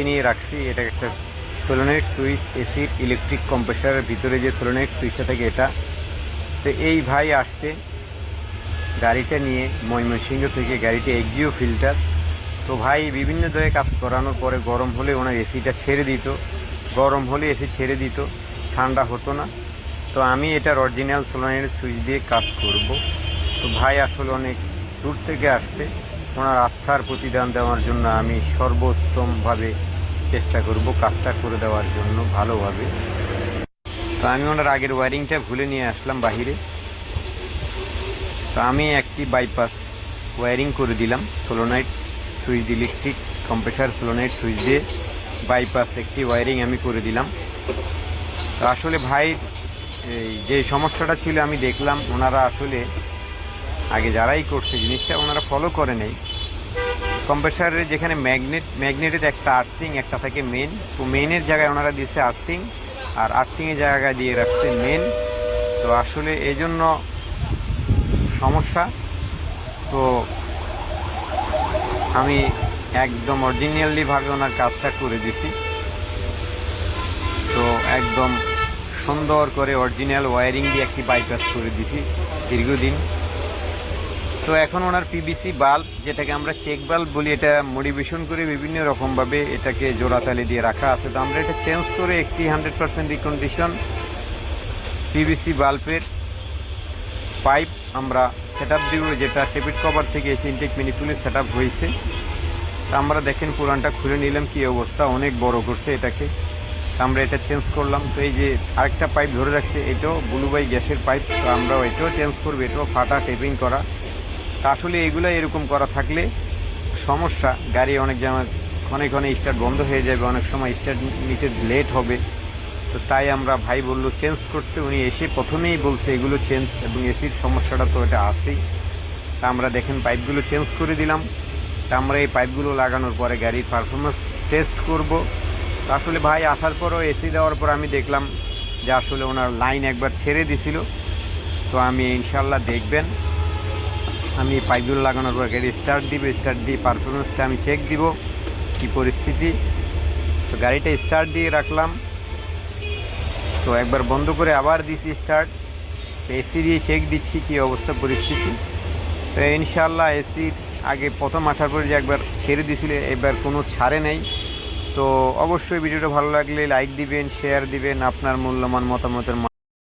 নিয়ে রাখছি। এটা একটা সোলোনাইট সুইচ, এসির ইলেকট্রিক কম্প্রেসারের ভিতরে যে সোলোনাইট সুইচটা থাকে এটা। তো এই ভাই আসছে গাড়িটা নিয়ে ময়মনসিংহ থেকে, গাড়িটা এক্সিও ফিল্টার। তো ভাই বিভিন্ন জায়গায় কাজ করানোর পরে গরম হলে ওনার এসিটা ছেড়ে দিত, গরম হলে এসি ছেড়ে দিত, ঠান্ডা হতো না। তো আমি এটার অরিজিনাল সোলোনাইট সুইচ দিয়ে কাজ করব। তো ভাই আসলে অনেক দূর থেকে আসছে, ওনার আস্থার প্রতিদান দেওয়ার জন্য আমি সর্বোত্তমভাবে চেষ্টা করব কাজটা করে দেওয়ার জন্য ভালোভাবে। তো আমি ওনার আগের ওয়ারিংটা ভুলে নিয়ে আসলাম বাহিরে। তো আমি একটি বাইপাস ওয়ারিং করে দিলাম সোলোনাইট সুইচ, ইলেকট্রিক কম্প্রেসার সোলোনাইট সুইচ দিয়ে বাইপাস একটি ওয়ারিং আমি করে দিলাম। তো আসলে ভাই এই যে সমস্যাটা ছিল আমি দেখলাম ওনারা আসলে আগে যারাই করছে জিনিসটা ওনারা ফলো করে নেই। কম্প্রেসারের যেখানে ম্যাগনেটের একটা আর্থিং একটা থাকে মেন, তো মেনের জায়গায় ওনারা দিয়েছে আর্থিং, আর আর্থিংয়ের জায়গায় দিয়ে রাখছে মেন। তো আসলে এই জন্য সমস্যা। তো আমি একদম অরিজিনালিভাবে ওনার কাজটা করে দিছি। তো একদম সুন্দর করে অরিজিনাল ওয়ারিং দিয়ে একটি বাইপাস করে দিছি দীর্ঘদিন। তো এখন ওনার পিভিসি বাল্ব, যেটাকে আমরা চেক বাল্ব বলি, এটা মডিফিকেশন করে বিভিন্ন রকমভাবে এটাকে জোড়াতালি দিয়ে রাখা আছে। তো আমরা এটা চেঞ্জ করে একটি 100% রিকন্ডিশন পিভিসি বাল্বের পাইপ আমরা সেট আপ দিব, যেটা টেপিড কভার থেকে এসে ইনটেক ম্যানিফুলে সেট আপ হয়েছে। তো আমরা দেখেন পুরানটা খুলে নিলাম, কী অবস্থা, অনেক বড় করছে এটাকে। আমরা এটা চেঞ্জ করলাম। তো এই যে আরেকটা পাইপ ধরে রাখছে, এটাও ব্লুবাই গ্যাসের পাইপ, তো আমরা এটাও চেঞ্জ করবো, এটাও ফাটা টেপিং করা। তা আসলে এগুলো এরকম করা থাকলে সমস্যা, গাড়ি অনেক সময় ক্ষণে ক্ষণে স্টার্ট বন্ধ হয়ে যাবে, অনেক সময় স্টার্ট নিতে লেট হবে। তো তাই আমরা ভাই বললো চেঞ্জ করতে, উনি এসে প্রথমেই বলছে এগুলো চেঞ্জ, এবং এসির সমস্যাটা তো এটা আসেই। তা আমরা দেখেন পাইপগুলো চেঞ্জ করে দিলাম। তা আমরা এই পাইপগুলো লাগানোর পরে গাড়ির পারফরমেন্স টেস্ট করব। আসলে ভাই আসার পরও এসি দেওয়ার পর আমি দেখলাম যে আসলে ওনার লাইন একবার ছেড়ে দিছিল। তো আমি ইনশাল্লাহ দেখবেন আমি পাইপগুলো লাগানোর পর গাড়ি স্টার্ট দিয়ে পারফরমেন্সটা আমি চেক দিব কী পরিস্থিতি। তো গাড়িটা স্টার্ট দিয়ে রাখলাম, তো একবার বন্ধ করে আবার দিছি স্টার্ট, এসি দিয়ে চেক দিচ্ছি কী অবস্থা পরিস্থিতি। তো ইনশাল্লাহ এসির আগে প্রথম আসার পরে যে একবার ছেড়ে দিছিল, এবার কোনো ছাড়ে নেই। তো অবশ্যই ভিডিওটা ভালো লাগলে লাইক দিবেন, শেয়ার দিবেন, আপনার মূল্যবান মতামতের